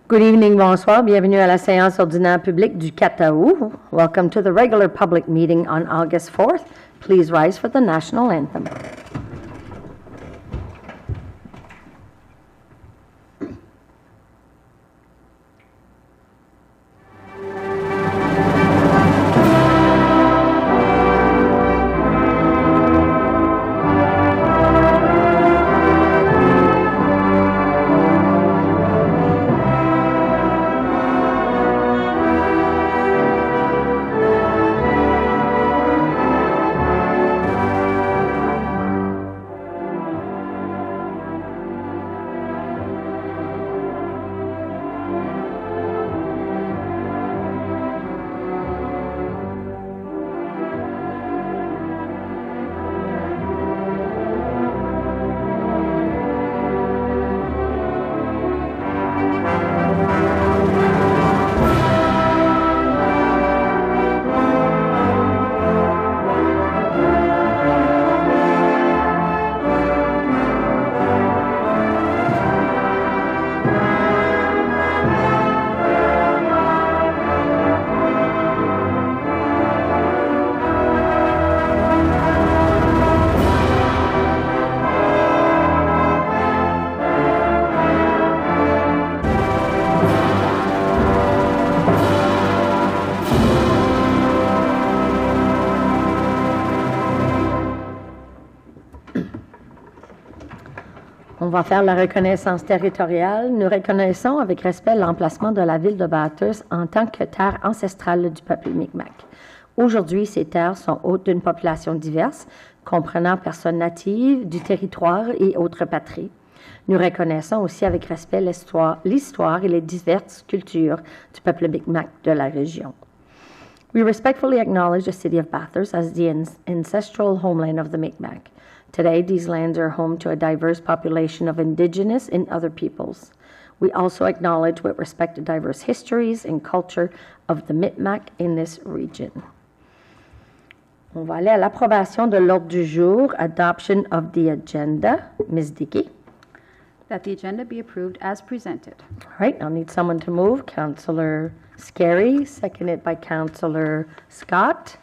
Good evening, bonsoir. Bienvenue à la séance ordinaire publique du 4 août. Welcome to the regular public meeting on August 4th. Please rise for the national anthem. On va faire la reconnaissance territoriale. Nous reconnaissons avec respect l'emplacement de la ville de Bathurst en tant que terre ancestrale du peuple Mi'kmaq. Aujourd'hui, ces terres sont hôtes d'une population diverse, comprenant personnes natives du territoire et autres patries. Nous reconnaissons aussi avec respect l'histoire et les diverses cultures du peuple Mi'kmaq de la région. We respectfully acknowledge the city of Bathurst as the ancestral homeland of the Mi'kmaq. Today, these lands are home to a diverse population of indigenous and other peoples. We also acknowledge with respect the diverse histories and culture of the Mi'kmaq in this region. On va aller à l'approbation de l'ordre du jour, adoption of the agenda. Ms. Dickey. That the agenda be approved as presented. All right, I'll need someone to move. Councillor Scarry, seconded by Councillor Scott.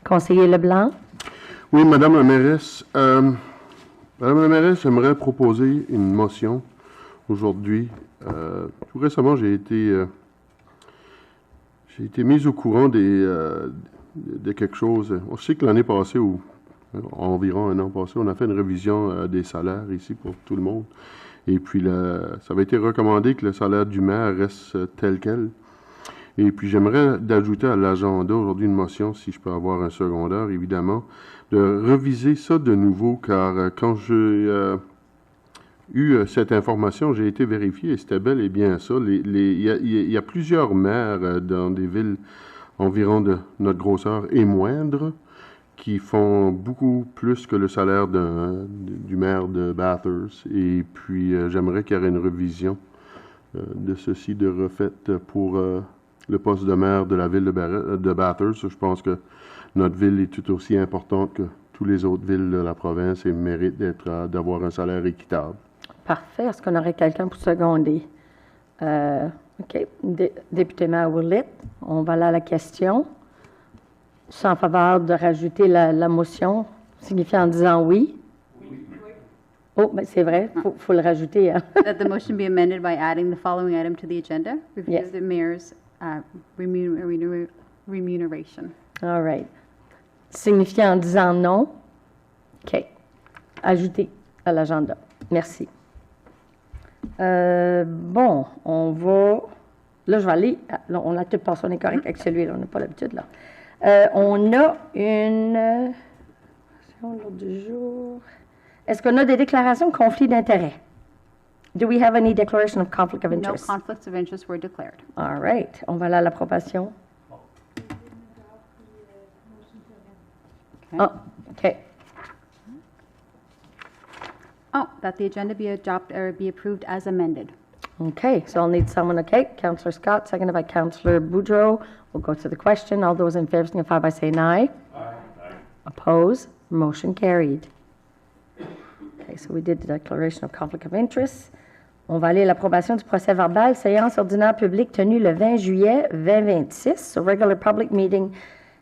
Conseiller Leblanc. Oui, Madame la mairesse. J'aimerais proposer une motion aujourd'hui. Tout récemment, j'ai été mis au courant de quelque chose. On sait que l'année passée, ou environ un an passé, on a fait une révision des salaires ici pour tout le monde. Et puis, ça avait été recommandé que le salaire du maire reste tel quel. Et puis, j'aimerais d'ajouter à l'agenda aujourd'hui une motion, si je peux avoir un secondaire, évidemment, de reviser ça de nouveau, car quand j'ai eu cette information, j'ai été vérifié et c'était bel et bien ça. Il y a plusieurs maires dans des villes environ de notre grosseur et moindre qui font beaucoup plus que le salaire du maire de Bathurst. Et puis, j'aimerais qu'il y ait une revision de ceci de refaite pour le poste de maire de la ville de Bathurst. Je pense que notre ville est tout aussi importante que toutes les autres villes de la province et mérite d'avoir un salaire équitable. Parfait. Est-ce qu'on aurait quelqu'un pour seconder? OK. Député maire Willett, on va aller à la question. C'est en faveur de rajouter la motion, signifiant en disant oui. Oui. Oh, ben c'est vrai, faut le rajouter. Hein? That the motion be amended by adding the following item to the agenda. Review Yes. the mayor's remuneration. All right. Signifiant en disant non. OK. Ajouter à l'agenda. Merci. Bon, on va... Là, je vais aller... Là, on a tout passé, on est correct avec celui-là, on n'a pas l'habitude, là. On a une... L'ordre du jour... Est-ce qu'on a des déclarations de conflit d'intérêt? Do we have any declaration of conflict of No interest? conflicts of interest were declared. All right. On va aller à l'approbation. Okay. Oh, OK. Oh, that the agenda be adopted or be approved as amended. Okay, so I'll need someone, okay? Councillor Scott, seconded by Councillor Boudreau. We'll go to the question. All those in favor signify by saying aye. Aye. Oppose? Motion carried. Okay, so we did the declaration of conflict of interest. On va aller à l'approbation du procès-verbal. Séance ordinaire publique tenue le 20 juillet 2026. So regular public meeting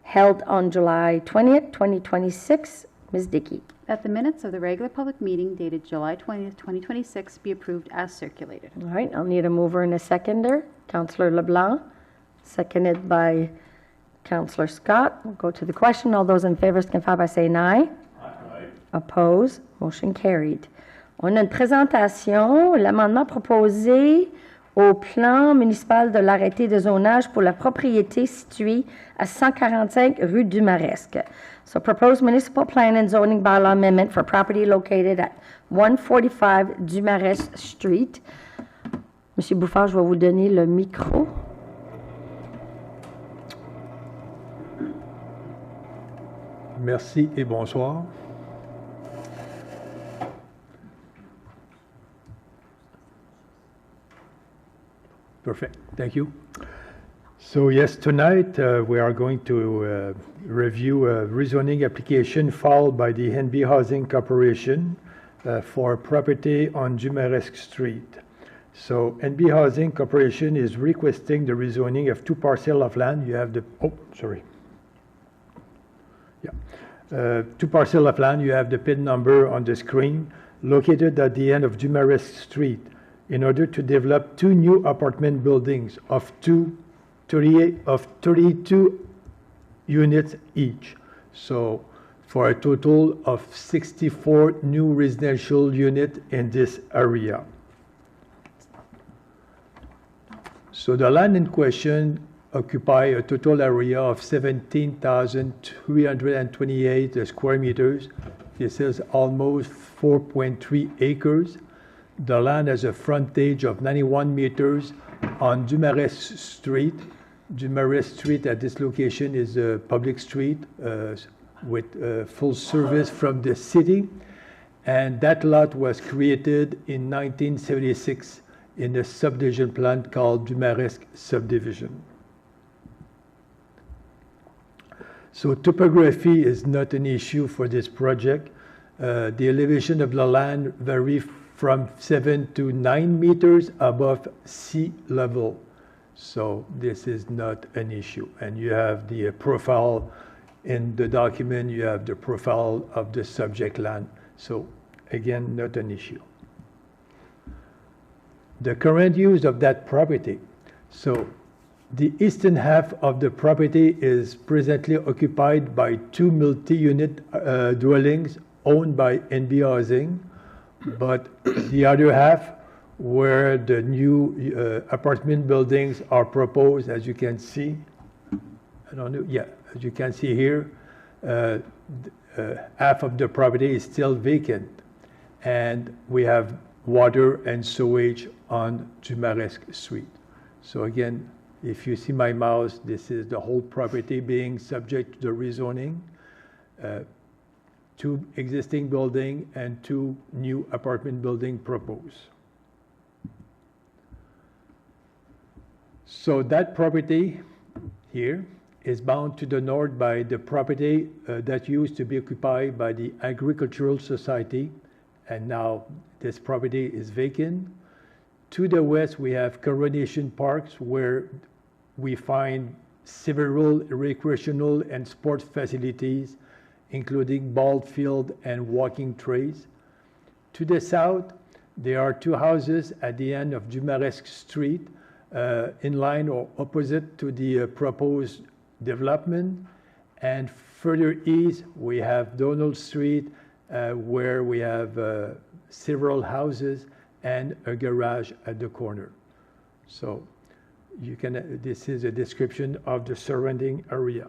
held on July 20th, 2026. Ms. Dickey. That the minutes of the regular public meeting dated July 20th, 2026 be approved as circulated. All right, I'll need a mover and a seconder. Councillor LeBlanc, seconded by Councillor Scott. We'll go to the question. All those in favor signify by saying aye. Aye. Oppose. Motion carried. On a une présentation, l'amendement proposé au plan municipal de l'arrêté de zonage pour la propriété située à 145 rue du Maresque. So proposed municipal plan and zoning bylaw amendment for property located at 145 du Maresque Street. Monsieur Bouffard, je vais vous donner le micro. Merci et bonsoir. Perfect. Thank you. So yes, tonight we are going to review a rezoning application filed by the NB Housing Corporation for property on Dumaresque Street. So NB Housing Corporation is requesting the rezoning of two parcels of land. You have the, two parcels of land. You have the PIN number on the screen, located at the end of Dumaresque Street, in order to develop two new apartment buildings of 32 units each. So for a total of 64 new residential units in this area. So the land in question occupy a total area of 17,328 square meters. This is almost 4.3 acres. The land has a frontage of 91 meters on Dumaresque Street. Dumaresque Street at this location is a public street with full service from the city. And that lot was created in 1976 in a subdivision plan called Dumaresque Subdivision. So topography is not an issue for this project. The elevation of the land varies from 7 to 9 meters above sea level. So this is not an issue. And you have the profile in the document, you have the profile of the subject land. So again, not an issue. The current use of that property. So the eastern half of the property is presently occupied by two multi-unit dwellings owned by NB Housing, but the other half, where the new apartment buildings are proposed, as you can see, as you can see here, half of the property is still vacant, and we have water and sewage on Dumaresque Street. So again, if you see my mouse, this is the whole property being subject to the rezoning. Two existing buildings and two new apartment buildings proposed. So that property here is bound to the north by the property that used to be occupied by the Agricultural Society, and now this property is vacant. To the west, we have Coronation Parks, where we find several recreational and sports facilities, including ball field and walking trails. To the south, there are two houses at the end of Dumaresque Street, in line or opposite to the proposed development. And further east, we have Donald Street, where we have several houses and a garage at the corner. So you can, this is a description of the surrounding area.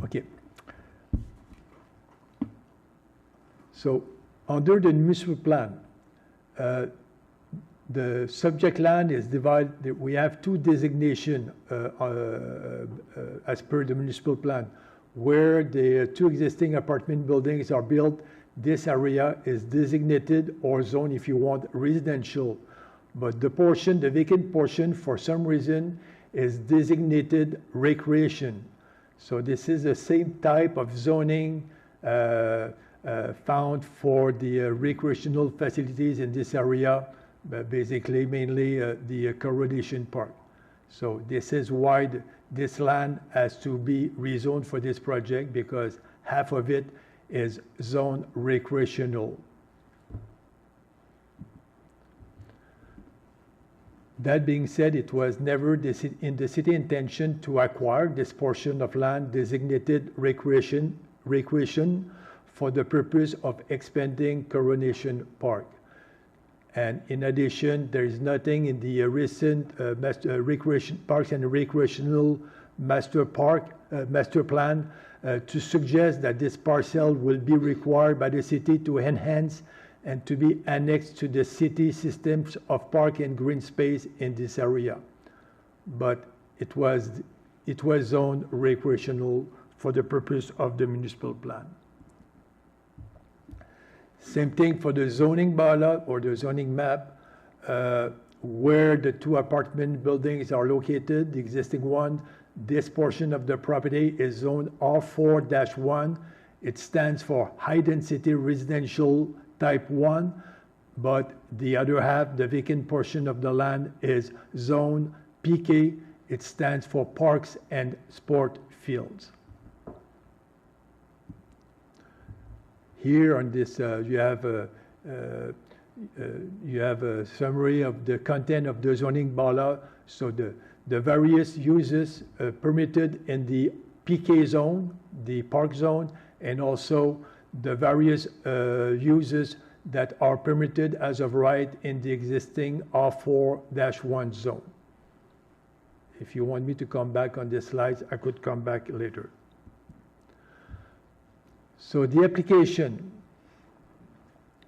Okay. So under the municipal plan, the subject land is divided. We have two designations as per the municipal plan. Where the two existing apartment buildings are built, this area is designated or zoned, if you want, residential. But the portion, the vacant portion, for some reason, is designated recreation. So this is the same type of zoning found for the recreational facilities in this area, basically mainly the Coronation Park. So this is why this land has to be rezoned for this project, because half of it is zone recreational. That being said, it was never in the city intention to acquire this portion of land designated recreation for the purpose of expanding Coronation Park. And in addition, there is nothing in the recent recreation parks and recreational master plan to suggest that this parcel will be required by the city to enhance and to be annexed to the city systems of park and green space in this area. But it was zoned recreational for the purpose of the municipal plan. Same thing for the zoning bylaw or the zoning map, where the two apartment buildings are located, the existing one. This portion of the property is zoned R4-1. It stands for high density residential type 1, but the other half, the vacant portion of the land, is zone PK. It stands for parks and sport fields. Here on this, you have a summary of the content of the zoning bylaw. So the various uses permitted in the PK zone, the park zone, and also the various uses that are permitted as of right in the existing R4-1 zone. If you want me to come back on the slides, I could come back later. So the application.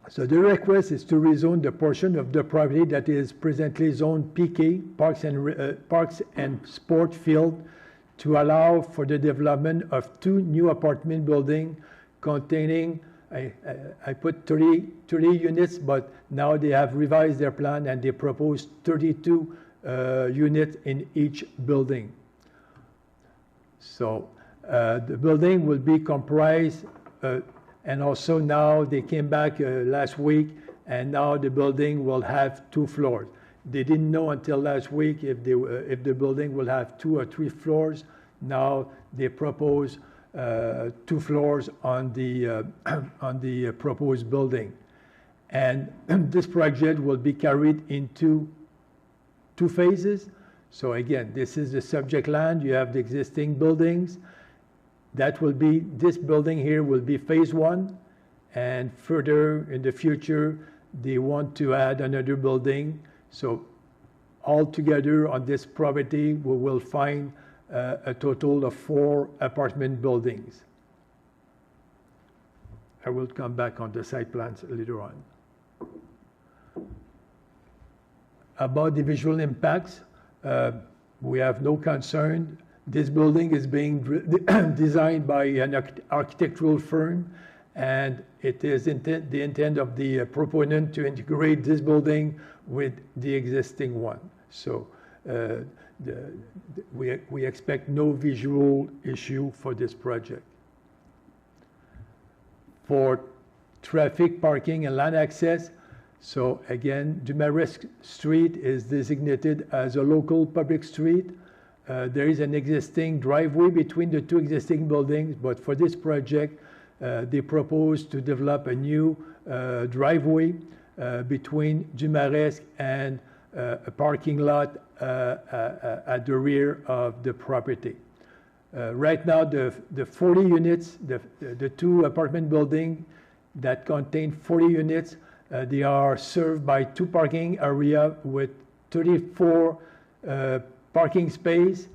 So the request is to rezone the portion of the property that is presently zoned PK, parks and sport field, to allow for the development of 2 new apartment buildings containing, I put 30 units, but now they have revised their plan and they propose 32 units in each building. So the building will be comprised, and also now they came back last week, and now the building will have 2 floors. They didn't know until last week if the building will have 2 or 3 floors. Now they propose 2 floors on the proposed building, and this project will be carried into 2 phases. So again, this is the subject land. You have the existing buildings. That will be, this building here will be phase 1, and further in the future they want to add another building. So altogether on this property we will find a total of 4 apartment buildings. I will come back on the site plans later on. About the visual impacts, we have no concern. This building is being designed by an architectural firm, and it is the intent of the proponent to integrate this building with the existing one. So we expect no visual issue for this project. For traffic, parking, and land access, so again, Dumaresque Street is designated as a local public street. There is an existing driveway between the 2 existing buildings, but for this project, they propose to develop a new driveway between Dumaresque and a parking lot at the rear of the property. Right now, the 40 units, the 2 apartment buildings that contain 40 units, they are served by 2 parking areas with 34 parking space.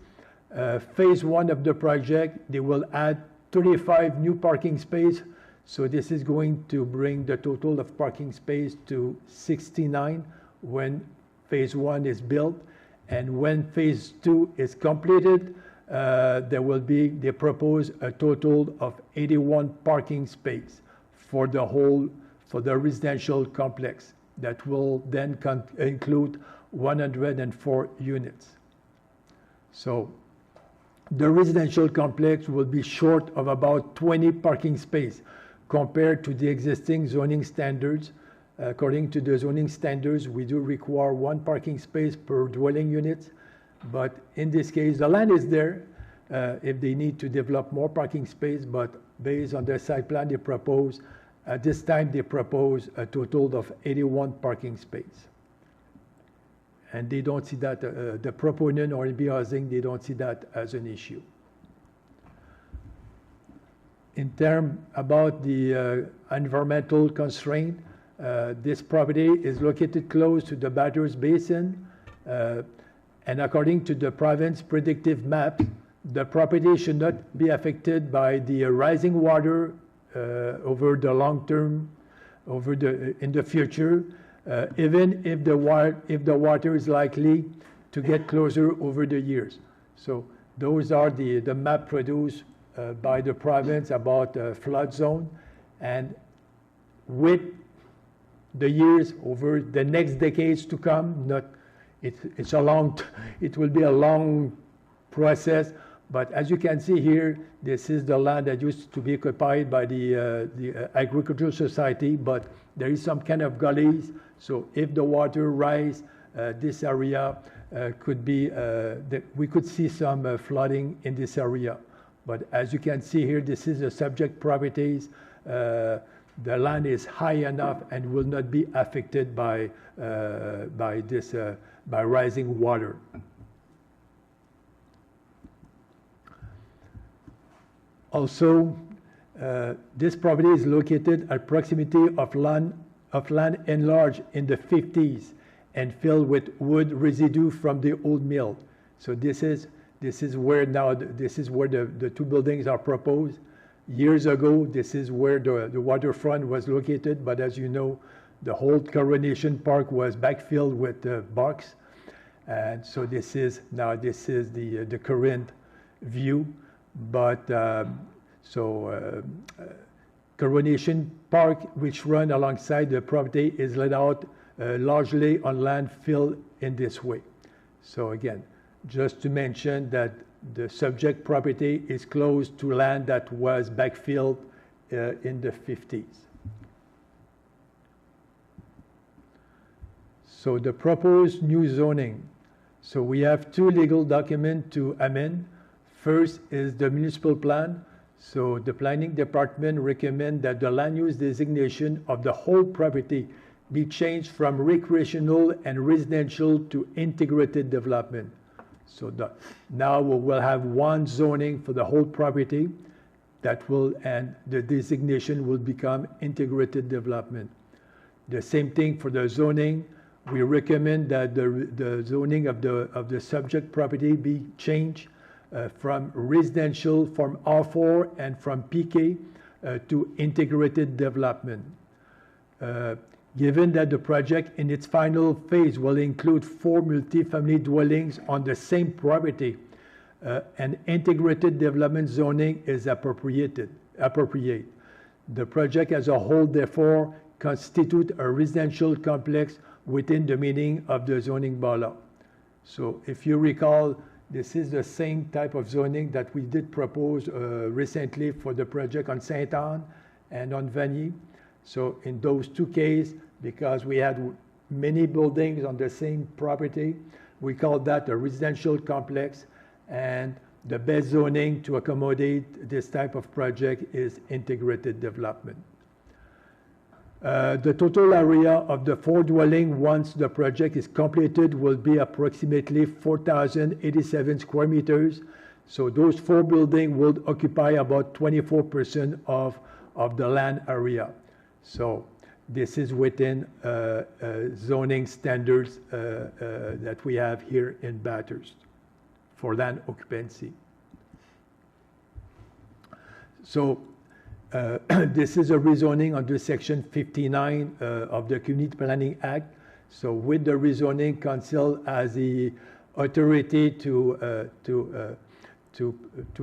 Phase 1 of the project, they will add 35 new parking space. So this is going to bring the total of parking space to 69 when phase 1 is built. And when phase 2 is completed, they propose a total of 81 parking space for the residential complex. That will then include 104 units. So the residential complex will be short of about 20 parking spaces compared to the existing zoning standards. According to the zoning standards, we do require 1 parking space per dwelling unit, but in this case, the land is there if they need to develop more parking space, but based on their site plan, they propose, at this time, they propose a total of 81 parking spaces. And they don't see that, the proponent or NB Housing, they don't see that as an issue. In terms about the environmental constraint, this property is located close to the Bathurst Basin, and according to the province predictive map, the property should not be affected by the rising water over the long term, in the future, even if the water is likely to get closer over the years. So those are the map produced by the province about flood zone, and with the years over the next decades to come, it will be a long process. But as you can see here, this is the land that used to be occupied by the agricultural society, but there is some kind of gullies. So if the water rise, this area could be, we could see some flooding in this area. But as you can see here, this is the subject properties. The land is high enough and will not be affected by rising water. Also, this property is located at proximity of land enlarged in the 50s and filled with wood residue from the old mill. So this is where the 2 buildings are proposed. Years ago, this is where the waterfront was located, but as you know, the whole Coronation Park was backfilled with box, and so this is the current view. But Coronation Park, which run alongside the property, is laid out largely on land filled in this way. So again, just to mention that the subject property is close to land that was backfilled in the 50s. So the proposed new zoning. So we have 2 legal documents to amend. First is the municipal plan. So the planning department recommend that the land use designation of the whole property be changed from recreational and residential to integrated development. So now we will have 1 zoning for the whole property and the designation will become integrated development. The same thing for the zoning. We recommend that the zoning of the subject property be changed from residential, from R4 and from PK to integrated development. Given that the project in its final phase will include 4 multifamily dwellings on the same property, an integrated development zoning is appropriate. The project as a whole, therefore, constitutes a residential complex within the meaning of the zoning bylaw. So if you recall, this is the same type of zoning that we did propose recently for the project on Saint-Anne and on Vanier. So in those 2 cases, because we had many buildings on the same property, we call that a residential complex, and the best zoning to accommodate this type of project is integrated development. The total area of the 4 dwellings once the project is completed will be approximately 4,087 square meters. So those 4 buildings will occupy about 24% of the land area. So this is within zoning standards that we have here in Bathurst for land occupancy. So this is a rezoning under Section 59 of the Community Planning Act. So with the rezoning, Council has the authority to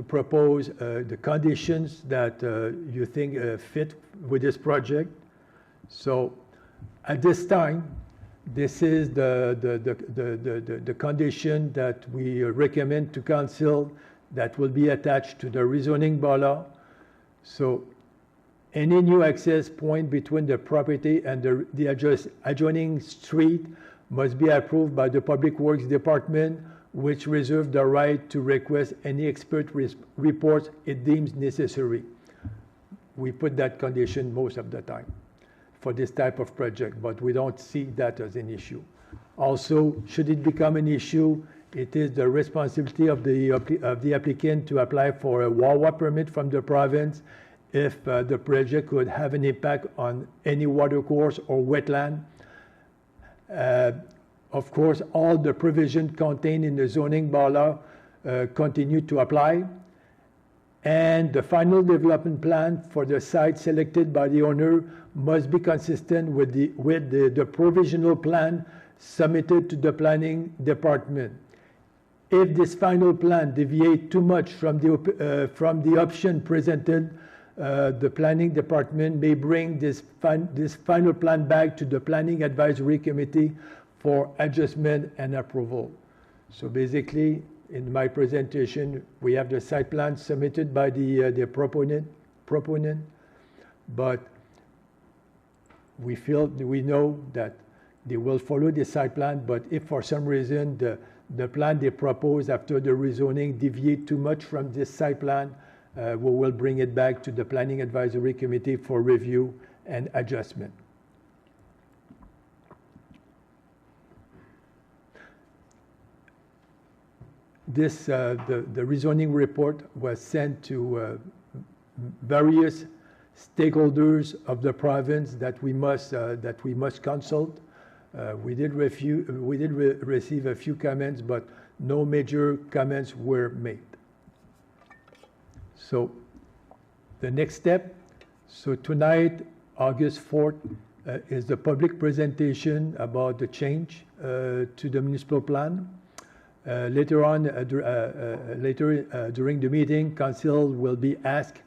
propose the conditions that you think fit with this project. So at this time, this is the condition that we recommend to Council that will be attached to the rezoning bylaw. So any new access point between the property and the adjoining street must be approved by the Public Works Department, which reserves the right to request any expert reports it deems necessary. We put that condition most of the time for this type of project, but we don't see that as an issue. Also, should it become an issue, it is the responsibility of the applicant to apply for a WAWA permit from the province if the project could have an impact on any watercourse or wetland. Of course, all the provisions contained in the zoning bylaw continue to apply. And the final development plan for the site selected by the owner must be consistent with the provisional plan submitted to the planning department. If this final plan deviates too much from the option presented, the planning department may bring this final plan back to the planning advisory committee for adjustment and approval. So basically, in my presentation, we have the site plan submitted by the proponent, but we know that they will follow the site plan, but if for some reason the plan they propose after the rezoning deviate too much from this site plan, we will bring it back to the planning advisory committee for review and adjustment. This, the rezoning report was sent to various stakeholders of the province that we must consult. We did receive a few comments, but no major comments were made. So the next step, so tonight, August 4th, is the public presentation about the change to the municipal plan. Later on, during the meeting, Council will be asked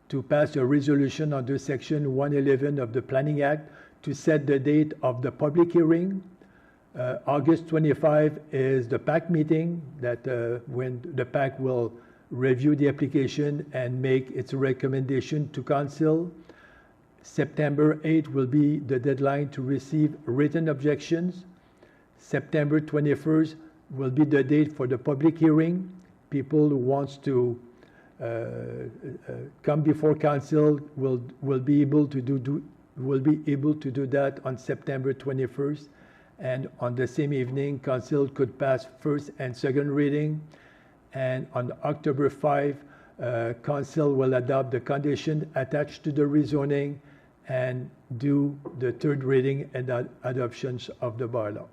to pass a resolution under Section 111 of the Planning Act to set the date of the public hearing. August 25 is the PAC meeting, that when the PAC will review the application and make its recommendation to Council. September 8 will be the deadline to receive written objections. September 21st will be the date for the public hearing. People who wants to come before Council will be able to do that on September 21st, and on the same evening, Council could pass first and second reading, and on October 5, Council will adopt the condition attached to the rezoning and do the third reading and adoptions of the bylaw.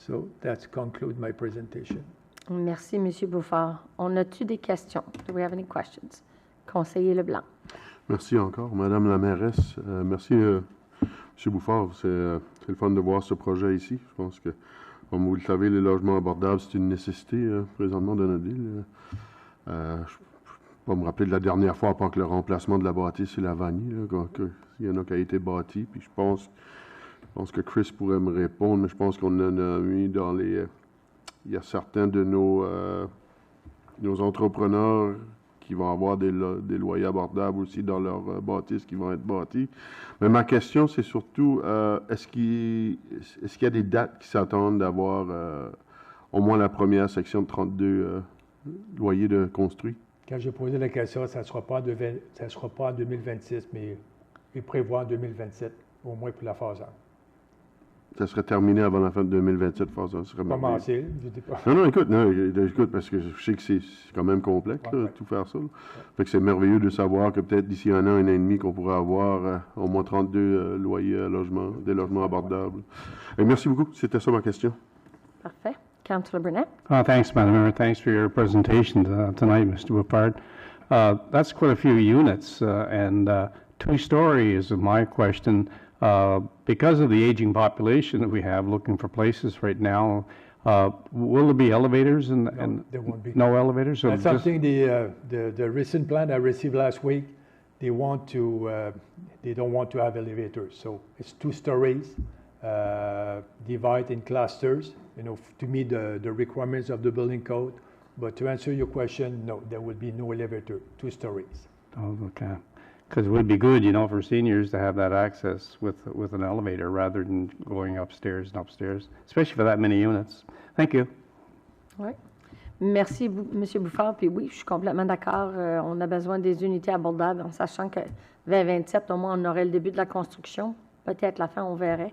So that's conclude my presentation. Merci, M. Bouffard. On a-tu des questions? Do we have any questions? Conseiller Leblanc. Merci encore, Madame la mairesse. Merci, M. Bouffard. C'est le fun de voir ce projet ici. Je pense que, comme vous le savez, les logements abordables, c'est une nécessité présentement de notre ville. Je ne vais pas me rappeler de la dernière fois, à part que le remplacement de la bâtisse et la vanille, il y en a qui a été bâti. Puis je pense que Chris pourrait me répondre, mais je pense qu'on en a mis dans les... il y a certains de nos entrepreneurs qui vont avoir des loyers abordables aussi dans leurs bâtisses qui vont être bâtis. Mais ma question, c'est surtout, est-ce qu'il y a des dates qui s'attendent d'avoir au moins la première section de 32 loyers de construits? Quand j'ai posé la question, ça ne sera pas en 2026, mais il prévoit en 2027, au moins pour la phase 1. Ça serait terminé avant la fin de 2027, phase 1. Commencer, je dis pas. Non, écoute, parce que je sais que c'est quand même complexe, là, tout faire ça. Là. Fait que c'est merveilleux de savoir que peut-être d'ici un an et demi, qu'on pourrait avoir au moins 32 loyers à logement, des logements abordables. Et merci beaucoup, c'était ça ma question. Parfait. Councillor Burnett. Thanks, Madam Mayor. Thanks for your presentation tonight, Mr. Bouffard. That's quite a few units, and two-story is my question. Because of the aging population that we have looking for places right now, will there be elevators and there won't be. No elevators? That's something the recent plan I received last week. They don't want to have elevators, so it's 2 stories, divided in clusters, to meet the requirements of the building code. But to answer your question, no, there will be no elevator, 2 stories. Oh, okay. Because it would be good, you know, for seniors to have that access with an elevator rather than going upstairs and upstairs, especially for that many units. Thank you. Oui. Merci, M. Bouffard. Puis oui, je suis complètement d'accord. On a besoin des unités abordables, en sachant que 2027, au moins, on aurait le début de la construction. Peut-être la fin, on verrait.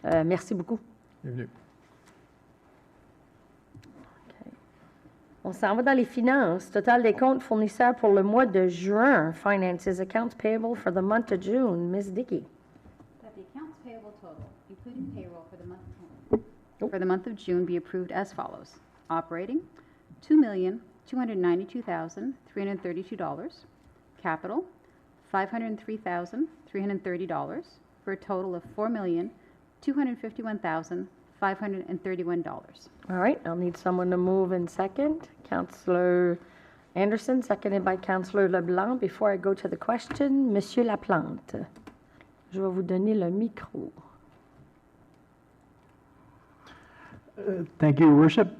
Merci beaucoup. Bienvenue. OK. On s'en va dans les finances. Total des comptes fournisseurs pour le mois de juin. Finances, accounts payable for the month of June. Ms. Dickey. That the accounts payable total, including payroll for the month of June, be approved as follows. Operating, $2,292,332. Capital, $503,330, for a total of $4,251,531. All right, I'll need someone to move in second. Councillor Anderson, seconded by Councillor Leblanc. Before I go to the question, Monsieur Laplante, je vais vous donner le micro. Thank you, Your Worship.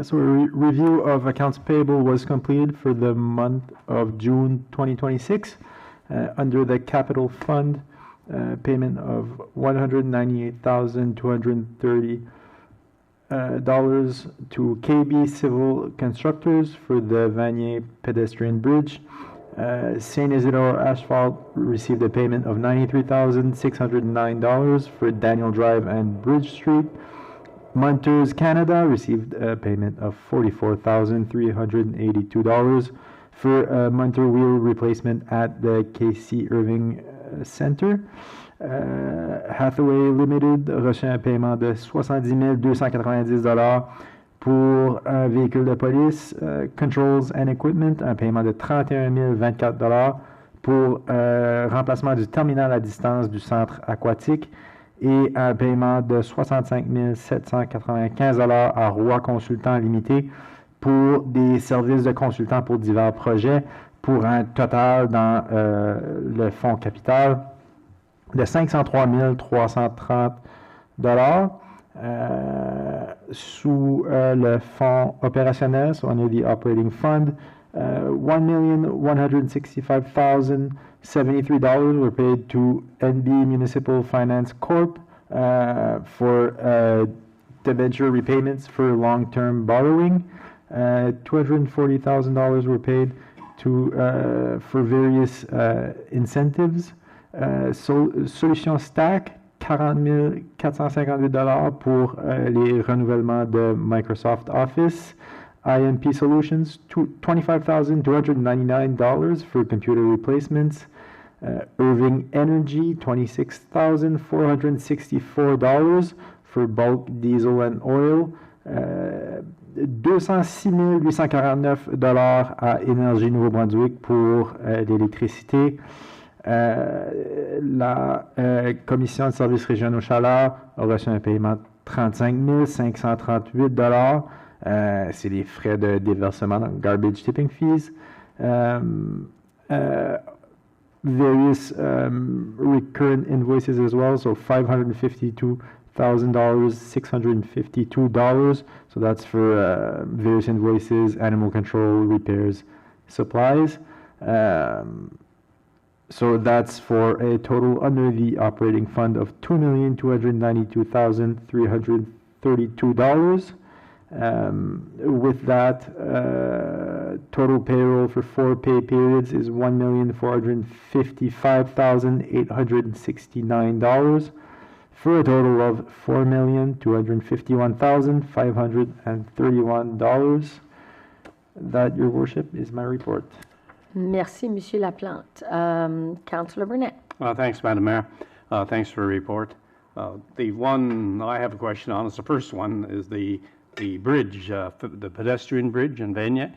So a review of accounts payable was completed for the month of June 2026 under the capital fund payment of $198,230 to KB Civil Constructors for the Vanier Pedestrian Bridge. St. Isidore Asphalt received a payment of $93,609 for Daniel Drive and Bridge Street. Munters Canada received a payment of $44,382 for a Munter wheel replacement at the KC Irving Center. Hathaway Limited reçut un paiement de $70 290 pour un véhicule de police. Controls and Equipment, un paiement de $31 024 pour remplacement du terminal à distance du centre aquatique. Et un paiement de $65 795 à Roi Consultant Limité pour des services de consultants pour divers projets, pour un total dans le fonds capital de $503 330 sous le fonds opérationnel, so under the operating fund. $1,165,073 were paid to NB Municipal Finance Corp for debenture repayments for long-term borrowing. $240,000 were paid to for various incentives. Solution Stack, $40 458 pour les renouvellements de Microsoft Office. IMP Solutions, $25,299 for computer replacements. Irving Energy, $26,464 for bulk diesel and oil. $206 849 à Énergie Nouveau-Brunswick pour l'électricité. La Commission de services régionaux chaleur a reçu un paiement de $35 538. C'est les frais de déversement, donc garbage tipping fees. Various recurrent invoices as well, so $552,652. So that's for various invoices, animal control, repairs, supplies. So that's for a total under the operating fund of $2,292,332. With that, total payroll for 4 pay periods is $1,455,869 for a total of $4,251,531. That, Your Worship, is my report. Merci, Monsieur Laplante. Councillor Burnett. Thanks, Madam Mayor. Thanks for the report. The one I have a question on is the first one is the bridge, the pedestrian bridge in Vanier.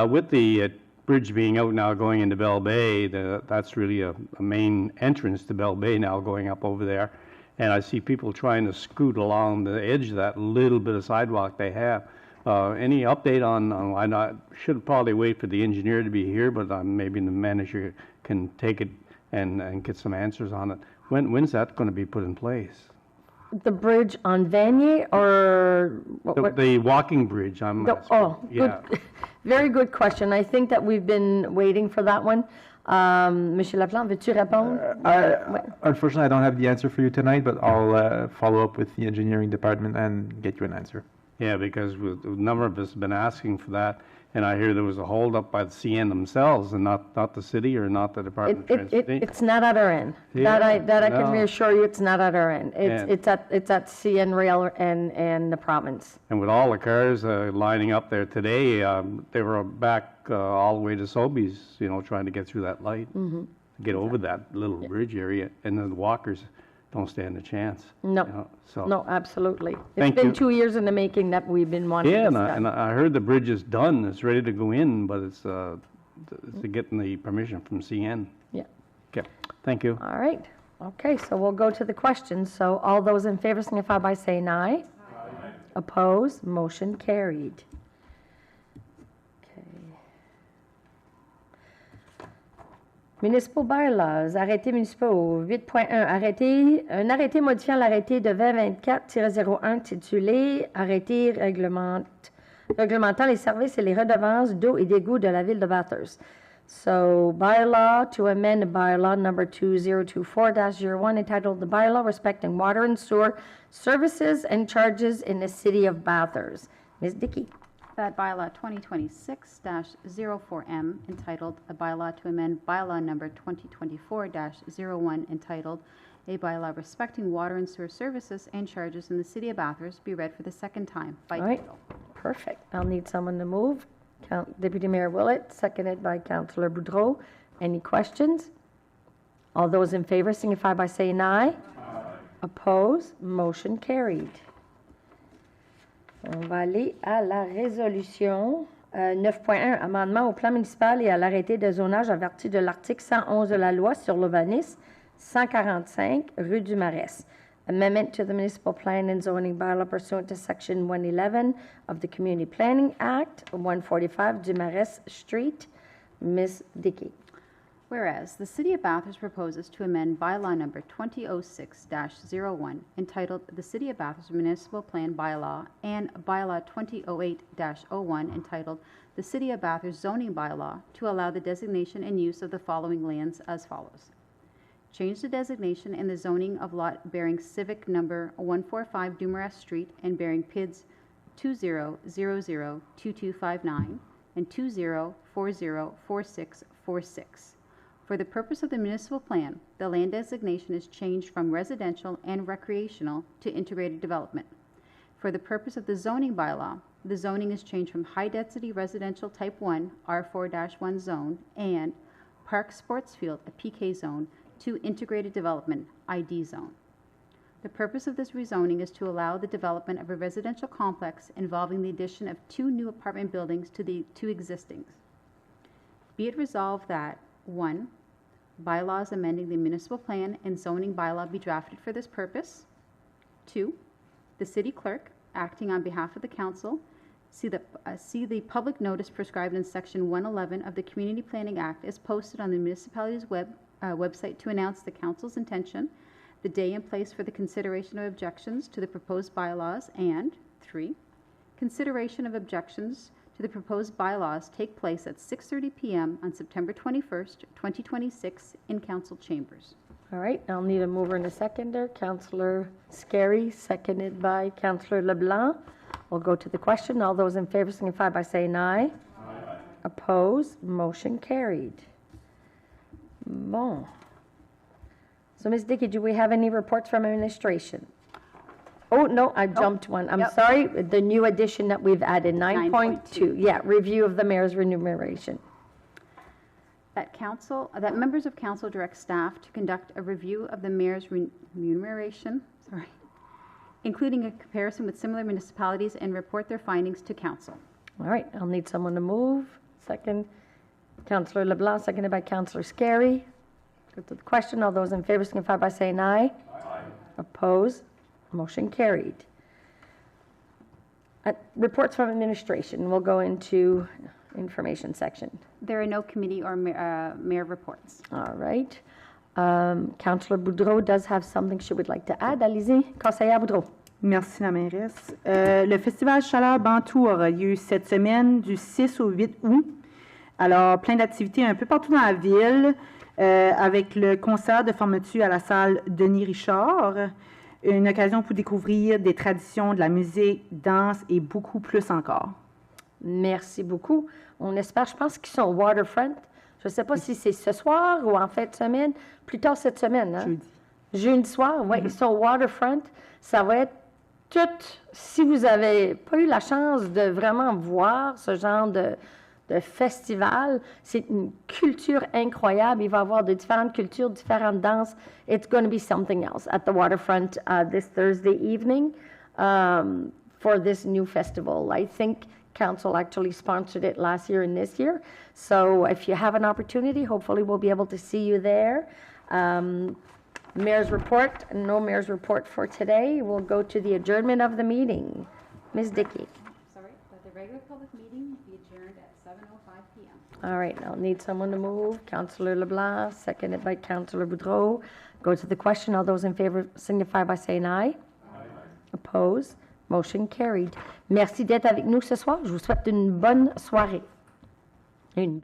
With the bridge being out now going into Bell Bay, that's really a main entrance to Bell Bay now going up over there. And I see people trying to scoot along the edge of that little bit of sidewalk they have. Any update on I should probably wait for the engineer to be here, but maybe the manager can take it and get some answers on it. When's that going to be put in place? The bridge on Vanier or? The walking bridge, I'm asking. Oh, Yeah. good. Very good question. I think that we've been waiting for that one. Monsieur Laplante, veux-tu répondre? Unfortunately, I don't have the answer for you tonight, but I'll follow up with the engineering department and get you an answer. Yeah, because a number of us have been asking for that, and I hear there was a holdup by the CN themselves and not the city or not the Department of Transportation. It's not at our end. Yeah, That I can no. reassure you, it's not at our end. And- It's at CN Rail and the province. And with all the cars lining up there today, they were back all the way to Sobeys, trying to get through that light, get over that little bridge area, and then the walkers don't stand a chance. No, So. no, absolutely. It's Thank been you. 2 years in the making that we've been wanting Yeah, this and done. I heard the bridge is done, it's ready to go in, but it's to getting the permission from CN. Yeah. Okay, thank you. All right. Okay, so we'll go to the questions. So all those in favor signify by saying aye. Aye. Opposed, motion carried. Okay. Municipal bylaws, arrêtés municipaux 8.1, un arrêté modifiant l'arrêté de 2024-01 intitulé Arrêté réglementant les services et les redevances d'eau et d'égout de la ville de Bathurst. So, bylaw to amend bylaw number 2024-01 entitled The Bylaw Respecting Water and Sewer Services and Charges in the City of Bathurst. Ms. Dickey. That bylaw 2026-04M entitled A Bylaw to Amend Bylaw Number 2024-01 entitled A Bylaw Respecting Water and Sewer Services and Charges in the City of Bathurst be read for the second time by All right, title. perfect. I'll need someone to move. Deputy Mayor Willett, seconded by Councillor Boudreau. Any questions? All those in favor signify by saying aye. Aye. Opposed? Motion carried. On va aller à la résolution 9.1, amendement au plan municipal et à l'arrêté de zonage en vertu de l'article 111 de la loi sur l'urbanisme, 145 rue du Marais. Amendment to the municipal plan and zoning bylaw pursuant to section 111 of the Community Planning Act, 145 du Marais Street. Ms. Dickey. Whereas the City of Bathurst proposes to amend bylaw number 2006-01 entitled The City of Bathurst Municipal Plan Bylaw and bylaw 2008-01 entitled The City of Bathurst Zoning Bylaw to allow the designation and use of the following lands as follows. Change the designation in the zoning of lot bearing civic number 145 Dumares Street and bearing PIDs 20002259 and 20404646. For the purpose of the municipal plan, the land designation is changed from residential and recreational to integrated development. For the purpose of the zoning bylaw, the zoning is changed from high-density residential type 1, R4-1 zone, and park sports field, a PK zone, to integrated development, ID zone. The purpose of this rezoning is to allow the development of a residential complex involving the addition of 2 new apartment buildings to the 2 existing. Be it resolved that 1. Bylaws amending the municipal plan and zoning bylaw be drafted for this purpose. 2. The city clerk, acting on behalf of the council, see the public notice prescribed in Section 111 of the Community Planning Act is posted on the municipality's website to announce the council's intention, the day and place for the consideration of objections to the proposed bylaws, and 3. Consideration of objections to the proposed bylaws take place at 6:30 p.m. on September 21st, 2026 in council chambers. All right, I'll need a mover and a seconder. Councillor Scary, seconded by Councillor LeBlanc. We'll go to the question. All those in favor signify by saying aye. Aye. Opposed? Motion carried. Bon. So, Ms. Dickey, do we have any reports from administration? Oh, no, I jumped one. I'm Yep. sorry. The new addition that we've added, 9.2. 9.2. Yeah, review of the mayor's remuneration. That members of council direct staff to conduct a review of the mayor's remuneration, including a comparison with similar municipalities and report their findings to council. All right, I'll need someone to move. Second, Councillor LeBlanc, seconded by Councillor Scary. Go to the question. All those in favor signify by saying aye. Aye. Opposed? Motion carried. Reports from administration. We'll go into information section. There are no committee or mayor reports. All right. Councillor Boudreau does have something she would like to add. Allez-y, conseillère Boudreau. Merci, la mairesse. Le Festival Chaleur Bantou aura lieu cette semaine du 6 au 8 août. Alors, plein d'activités un peu partout dans la ville, avec le concert de fermeture à la salle Denis Richard, une occasion pour découvrir des traditions de la musique, danse et beaucoup plus encore. Merci beaucoup. On espère, je pense qu'ils sont waterfront. Je ne sais pas si c'est ce soir ou en fin de semaine, plus tard cette semaine. Hein? Jeudi. Jeudi soir, oui, ils sont waterfront. Ça va être tout, si vous n'avez pas eu la chance de vraiment voir ce genre de festival, c'est une culture incroyable. Il va y avoir de différentes cultures, différentes danses. It's going to be something else at the waterfront this Thursday evening for this new festival. I think Council actually sponsored it last year and this year. So if you have an opportunity, hopefully we'll be able to see you there. Mayor's report, no mayor's report for today. We'll go to the adjournment of the meeting. Ms. Dickey. Sorry, but the regular public meeting will be adjourned at 7:05 p.m. All right, I'll need someone to move. Councillor LeBlanc, seconded by Councillor Boudreau. Go to the question. All those in favor signify by saying aye. Aye. Opposed? Motion carried. Merci d'être avec nous ce soir. Je vous souhaite une bonne soirée. Une